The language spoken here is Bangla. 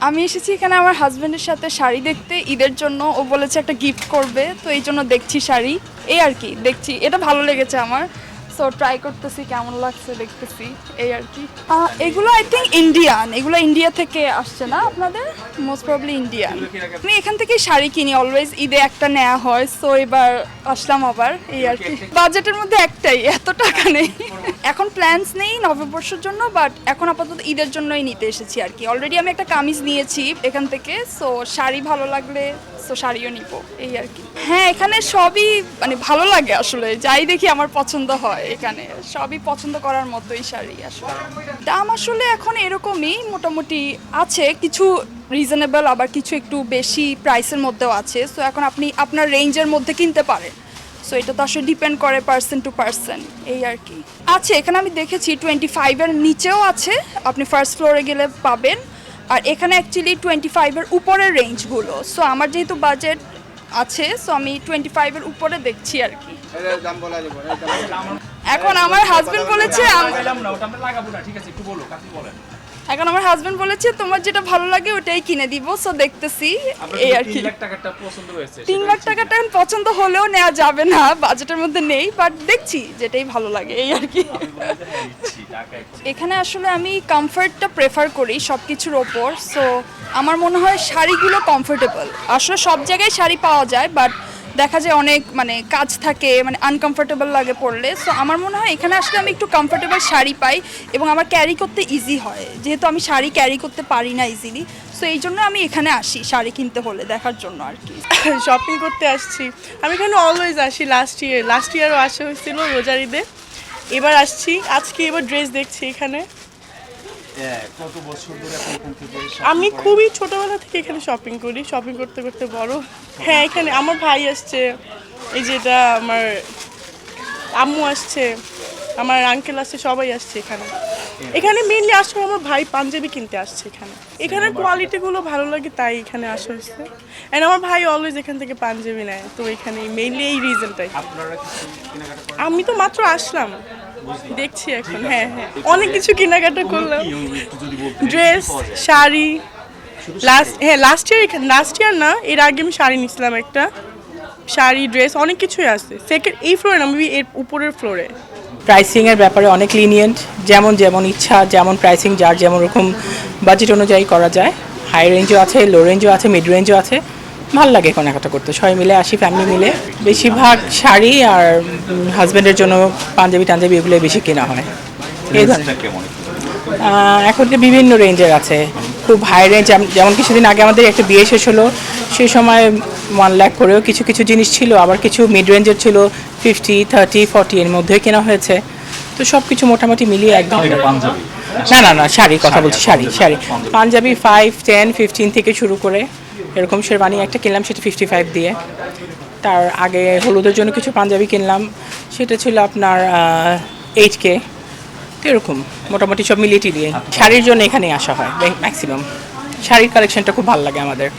আমি এসেছি এখানে আমার হাজবেন্ডের সাথে শাড়ি দেখতে ঈদের জন্য। ও বলেছে একটা গিফট করবে, তো এই জন্য দেখছি শাড়ি, এই আর কি দেখছি। এটা ভালো লেগেছে আমার, সো ট্রাই করতেছি কেমন লাগছে দেখতেছি, এই আর কি। এগুলো আই থিঙ্ক ইন্ডিয়ান, এগুলো ইন্ডিয়া থেকে আসছে না আপনাদের? Most probably Indian. আমি এখান থেকে শাড়ি কিনি অলওয়েজ, ঈদে একটা নেওয়া হয়, সো এবার আসলাম আবার, এই আর কি। বাজেটের মধ্যে একটাই, এত টাকা নেই। এখন প্ল্যানস নেই নববর্ষের জন্য, বাট এখন আপাতত ঈদের জন্যই নিতে এসেছি আর কি। অলরেডি আমি একটা কামিজ নিয়েছি এখান থেকে, সো শাড়ি ভালো লাগলে সো শাড়িও নিব, এই আর কি। হ্যাঁ, এখানে সবই মানে ভালো লাগে আসলে, যাই দেখি আমার পছন্দ হয়। এখানে সবই পছন্দ করার মতোই শাড়ি আসলে। দাম আসলে এখন এরকমই মোটামুটি আছে, কিছু রিজনেবল, আবার কিছু একটু বেশি প্রাইসের মধ্যেও আছে। সো এখন আপনি আপনার রেঞ্জের মধ্যে কিনতে পারেন, সো এটা তো আসলে ডিপেন্ড করে পার্সন টু পার্সন, এই আর কি। আছে এখানে আমি দেখেছি 25-এর নিচেও আছে, আপনি ফার্স্ট ফ্লোরে গেলে পাবেন। আর এখানে অ্যাকচুয়ালি 25-এর উপরের রেঞ্জগুলো, সো আমার যেহেতু বাজেট আছে, সো আমি 25-এর উপরে দেখছি আর কি। এখন আমার হাজবেন্ড বলেছে এখন আমার হাজবেন্ড বলেছে তোমার যেটা ভালো লাগে ওটাই কিনে দিব, সো দেখতেছি, এই আর কি। 3 লাখ টাকাটা পছন্দ হলেও নেওয়া যাবে না, বাজেটের মধ্যে নেই, বাট দেখছি যেটাই ভালো লাগে, এই আর কি। এখানে আসলে আমি কমফর্টটা প্রেফার করি সব কিছুর ওপর, সো আমার মনে হয় শাড়িগুলো কমফোর্টেবল। আসলে সব জায়গায় শাড়ি পাওয়া যায়, বাট দেখা যায় অনেক মানে কাজ থাকে, মানে আনকমফোর্টেবল লাগে পরলে। সো আমার মনে হয় এখানে আসলে আমি একটু কমফোর্টেবল শাড়ি পাই, এবং আমার ক্যারি করতে ইজি হয়, যেহেতু আমি শাড়ি ক্যারি করতে পারি না ইজিলি। সো এই জন্য আমি এখানে আসি শাড়ি কিনতে হলে দেখার জন্য আর কি। শপিং করতে আসছি, আমি এখানে অলওয়েজ আসি। লাস্ট ইয়ারও আসা হয়েছিল রোজার ঈদে, এবার আসছি আজকে, এবার ড্রেস দেখছি এখানে। কত বছর ধরে আপনি এখান থেকে আমি খুবই ছোটবেলা থেকে এখানে শপিং করি, শপিং করতে করতে বড়। হ্যাঁ, এখানে আমার ভাই আসছে, এই যেটা আমার আম্মু আসছে, আমার আঙ্কেল আসছে, সবাই আসছে এখানে। এখানে মেইনলি আসলে আমার ভাই পাঞ্জাবি কিনতে আসছে এখানে। এখানে কোয়ালিটিগুলো ভালো লাগে তাই এখানে আসা হয়েছে। অ্যান্ড আমার ভাই অলওয়েজ এখান থেকে পাঞ্জাবি নেয়, তো এখানে মেইনলি এই রিজনটাই। আমি তো মাত্র আসলাম, দেখছি এখন। হ্যাঁ হ্যাঁ, অনেক কিছু কেনাকাটা করলাম, ড্রেস, শাড়ি। লাস্ট ইয়ার না, এর আগে আমি শাড়ি নিয়েছিলাম একটা, শাড়ি, ড্রেস, অনেক কিছুই আছে। এই ফ্লোরে না, আমি এর উপরের ফ্লোরে। প্রাইসিংয়ের ব্যাপারে অনেক লিনিয়েন্ট, যেমন যেমন ইচ্ছা, যেমন প্রাইসিং যার যেমন রকম বাজেট অনুযায়ী করা যায়। হাই রেঞ্জও আছে, লো রেঞ্জও আছে, মিড রেঞ্জও আছে। ভালো লাগে কেনাকাটা করতে, সবাই মিলে আসি, ফ্যামিলি মিলে। বেশিরভাগ শাড়ি আর হাজব্যান্ডের জন্য পাঞ্জাবি টাঞ্জাবি এগুলো বেশি কেনা হয়। এই ধরনের এখন তো বিভিন্ন রেঞ্জের আছে, খুব হাই রেঞ্জ, যেমন কিছুদিন আগে আমাদের একটা বিয়ে শেষ হলো, সেই সময় 1 লাখ করেও কিছু কিছু জিনিস ছিল, আবার কিছু মিড রেঞ্জের ছিল 50, 30, 40 এর মধ্যে কেনা হয়েছে। তো সব কিছু মোটামুটি মিলিয়ে একদম। না শাড়ির কথা বলছি, শাড়ি পাঞ্জাবি 5, 10, 15 থেকে শুরু করে, এরকম শেরবানি একটা কিনলাম, সেটা 55 দিয়ে। তার আগে হলুদের জন্য কিছু পাঞ্জাবি কিনলাম, সেটা ছিল আপনার 8K। এরকম মোটামুটি সব মিলিয়ে দিয়ে শাড়ির জন্য এখানে আসা হয় ম্যাক্সিমাম। শাড়ির কালেকশনটা খুব ভালো লাগে আমাদের।